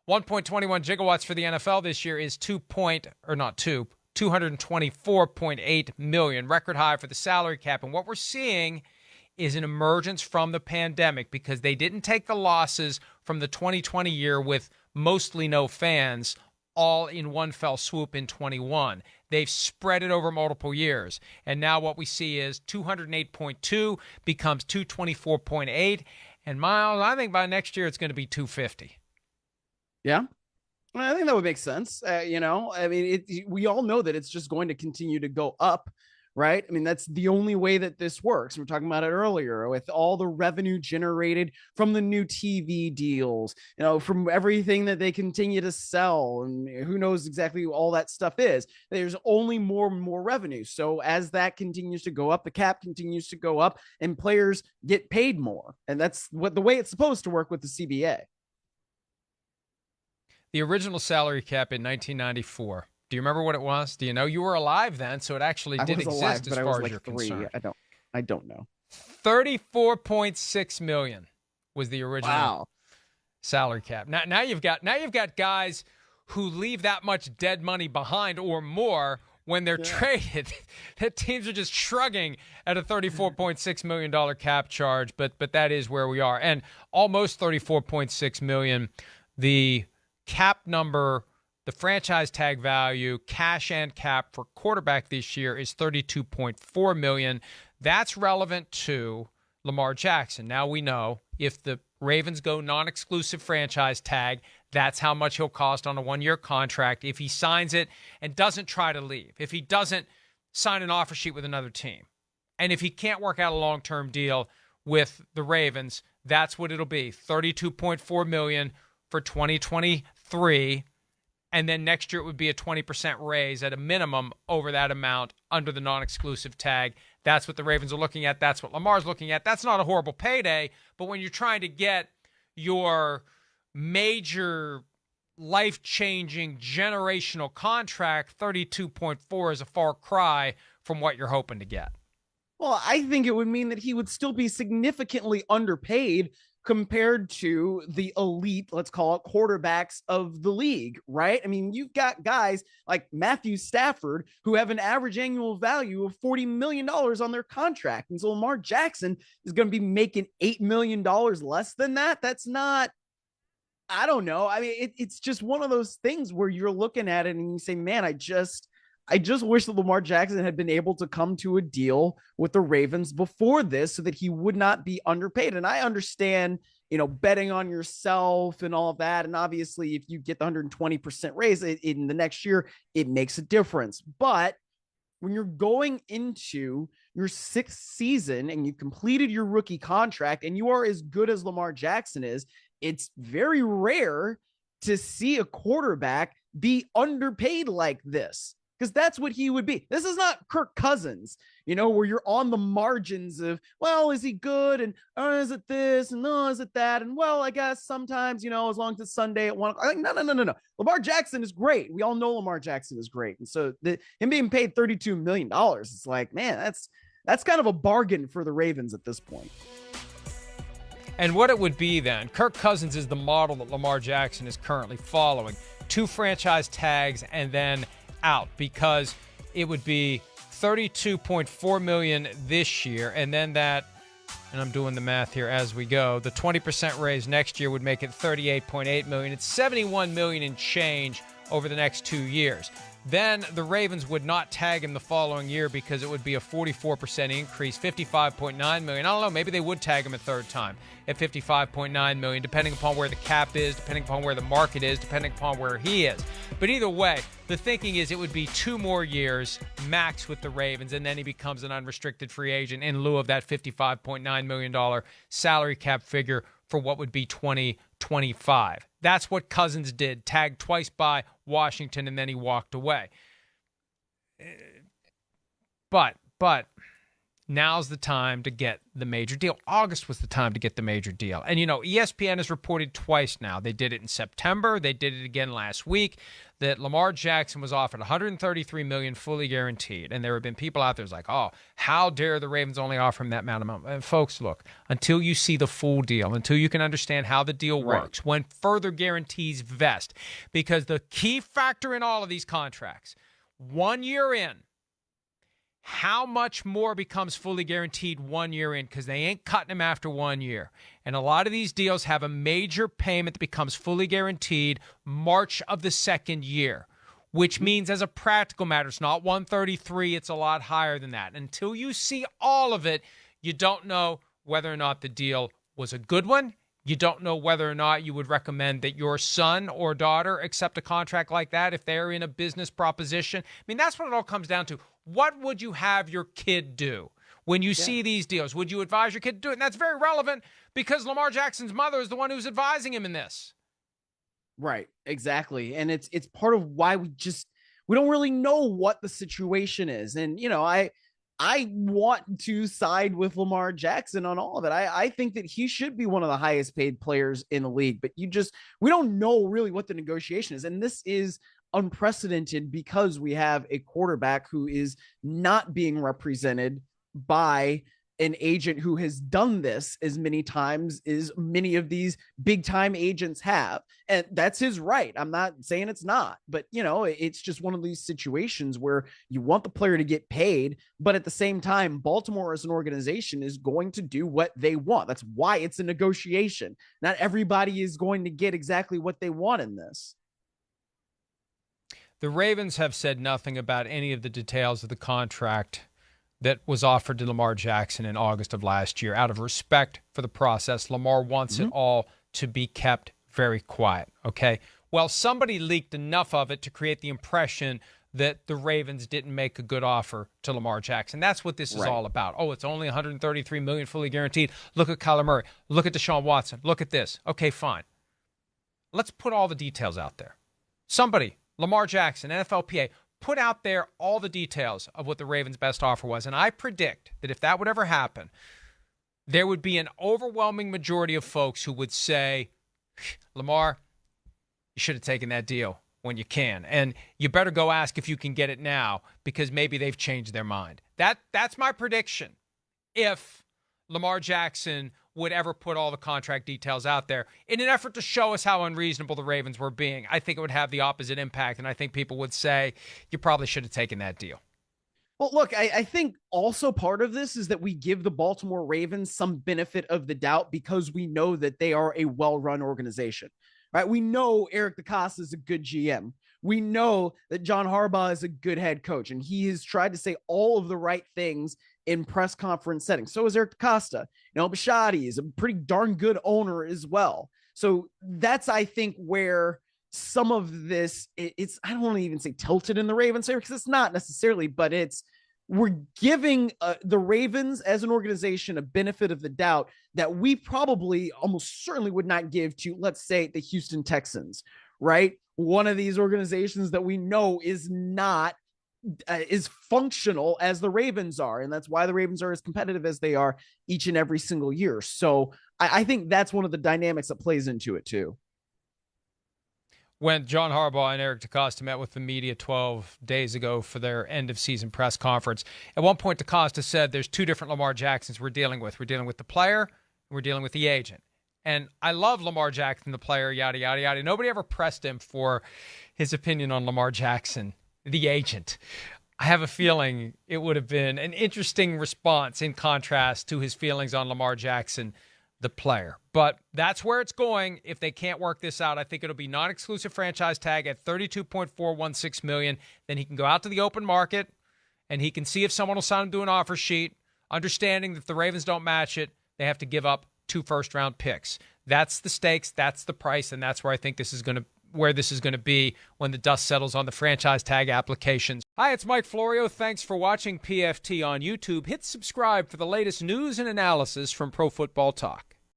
1.21 gigawatts for the NFL this year is 224.8 million, record high for the salary cap. And what we're seeing is an emergence from the pandemic because they didn't take the losses from the 2020 year with mostly no fans all in one fell swoop in 21. They've spread it over multiple years. And now what we see is 208.2 becomes 224.8. And Miles, I think by next year it's going to be 250. Yeah. I think that would make sense. We all know that it's just going to continue to go up, right? I mean, that's the only way that this works. We were talking about it earlier with all the revenue generated from the new TV deals, from everything that they continue to sell, and who knows exactly all that stuff is. There's only more and more revenue. So as that continues to go up, the cap continues to go up and players get paid more. And that's the way it's supposed to work with the CBA. The original salary cap in 1994. Do you remember what it was? Do you know? You were alive then, so it actually did exist as far as you're concerned. I don't know. 34.6 million was the original salary cap. Now you've got guys who leave that much dead money behind or more when they're traded. That teams are just shrugging at a $34.6 million cap charge, but that is where we are. And almost $34.6 million, the cap number, the franchise tag value, cash and cap for quarterback this year is $32.4 million. That's relevant to Lamar Jackson. Now we know if the Ravens go non-exclusive franchise tag, that's how much he'll cost on a one-year contract if he signs it and doesn't try to leave, if he doesn't sign an offer sheet with another team. And if he can't work out a long-term deal with the Ravens, that's what it'll be, $32.4 million for 2023, and then next year it would be a 20% raise at a minimum over that amount under the non-exclusive tag. That's what the Ravens are looking at. That's what Lamar's looking at. That's not a horrible payday, but when you're trying to get your major life-changing generational contract, 32.4 is a far cry from what you're hoping to get. Well, I think it would mean that he would still be significantly underpaid compared to the elite, let's call it, quarterbacks of the league, right? I mean, you've got guys like Matthew Stafford who have an average annual value of $40 million on their contract. And so Lamar Jackson is going to be making $8 million less than that. That's not, I don't know. I mean, it's just one of those things where you're looking at it and you say, man, I just wish that Lamar Jackson had been able to come to a deal with the Ravens before this so that he would not be underpaid. And I understand, betting on yourself and all of that. And obviously, if you get the 120% raise in the next year, it makes a difference. But when you're going into your sixth season and you completed your rookie contract and you are as good as Lamar Jackson is, it's very rare to see a quarterback be underpaid like this. Because that's what he would be. This is not Kirk Cousins, where you're on the margins of, well, is he good? And is it this? And no, is it that? And well, I guess sometimes, as long as it's Sunday at 1 o'clock. Like, no. Lamar Jackson is great. We all know Lamar Jackson is great. And so him being paid $32 million, it's like, man, that's kind of a bargain for the Ravens at this point. And what it would be then, Kirk Cousins is the model that Lamar Jackson is currently following. 2 franchise tags and then out, because it would be $32.4 million this year, and then that, and I'm doing the math here as we go, the 20% raise next year would make it $38.8 million. It's $71 million in change over the next 2 years. Then the Ravens would not tag him the following year because it would be a 44% increase, $55.9 million. I don't know, maybe they would tag him a third time at $55.9 million, depending upon where the cap is, depending upon where the market is, depending upon where he is. But either way, the thinking is it would be 2 more years max with the Ravens, and then he becomes an unrestricted free agent in lieu of that $55.9 million salary cap figure for what would be 2025. That's what Cousins did, tagged twice by Washington, and then he walked away. But now's the time to get the major deal. August was the time to get the major deal. And, ESPN has reported twice now. They did it in September. They did it again last week, that Lamar Jackson was offered $133 million fully guaranteed. And there have been people out there who's like, oh, how dare the Ravens only offer him that amount of money? And folks, look, until you see the full deal, until you can understand how the deal works, when further guarantees vest, because the key factor in all of these contracts, 1 year in, how much more becomes fully guaranteed 1 year in? Because they ain't cutting him after 1 year. And a lot of these deals have a major payment that becomes fully guaranteed March of the second year, which means as a practical matter, it's not 133, it's a lot higher than that. Until you see all of it, you don't know whether or not the deal was a good one. You don't know whether or not you would recommend that your son or daughter accept a contract like that if they're in a business proposition. I mean, that's what it all comes down to. What would you have your kid do when you see these deals? Would you advise your kid to do it? And that's very relevant because Lamar Jackson's mother is the one who's advising him in this. Right, exactly. And it's part of why we don't really know what the situation is. And, I want to side with Lamar Jackson on all of it. I think that he should be one of the highest paid players in the league, but we don't know really what the negotiation is. And this is unprecedented because we have a quarterback who is not being represented by an agent who has done this as many times as many of these big time agents have. And that's his right. I'm not saying it's not, but it's just one of these situations where you want the player to get paid, but at the same time, Baltimore as an organization is going to do what they want. That's why it's a negotiation. Not everybody is going to get exactly what they want in this. The Ravens have said nothing about any of the details of the contract that was offered to Lamar Jackson in August of last year. Out of respect for the process, Lamar wants it all to be kept very quiet, okay? Well, somebody leaked enough of it to create the impression that the Ravens didn't make a good offer to Lamar Jackson. That's what this is all about. Oh, it's only $133 million fully guaranteed. Look at Kyler Murray. Look at Deshaun Watson. Look at this. Okay, fine. Let's put all the details out there. Somebody, Lamar Jackson, NFLPA, put out there all the details of what the Ravens' best offer was. And I predict that if that would ever happen, there would be an overwhelming majority of folks who would say, Lamar, you should have taken that deal when you can. And you better go ask if you can get it now because maybe they've changed their mind. That's my prediction. If Lamar Jackson would ever put all the contract details out there in an effort to show us how unreasonable the Ravens were being, I think it would have the opposite impact. And I think people would say, you probably should have taken that deal. Well, look, I think also part of this is that we give the Baltimore Ravens some benefit of the doubt because we know that they are a well-run organization, right? We know Eric DeCosta is a good GM. We know that John Harbaugh is a good head coach, and he has tried to say all of the right things in press conference settings. So is Eric DeCosta. Bisciotti is a pretty darn good owner as well. So that's, I think, where some of this, it's, I don't want to even say tilted in the Ravens here because it's not necessarily, but we're giving the Ravens as an organization a benefit of the doubt that we probably almost certainly would not give to, let's say, the Houston Texans, right? One of these organizations that we know is not is functional as the Ravens are. And that's why the Ravens are as competitive as they are each and every single year. So I think that's one of the dynamics that plays into it too. When John Harbaugh and Eric DeCosta met with the media 12 days ago for their end of season press conference, at one point DeCosta said there's two different Lamar Jacksons we're dealing with. We're dealing with the player, and we're dealing with the agent. And I love Lamar Jackson, the player, yada, yada, yada. Nobody ever pressed him for his opinion on Lamar Jackson, the agent. I have a feeling it would have been an interesting response in contrast to his feelings on Lamar Jackson, the player. But that's where it's going. If they can't work this out, I think it'll be non-exclusive franchise tag at $32.416 million. Then he can go out to the open market and he can see if someone will sign him to an offer sheet, understanding that if the Ravens don't match it, they have to give up 2 first-round picks. That's the stakes, that's the price, and that's where I think this is going to be when the dust settles on the franchise tag applications. Hi, it's Mike Florio. Thanks for watching PFT on YouTube. Hit subscribe for the latest news and analysis from Pro Football Talk.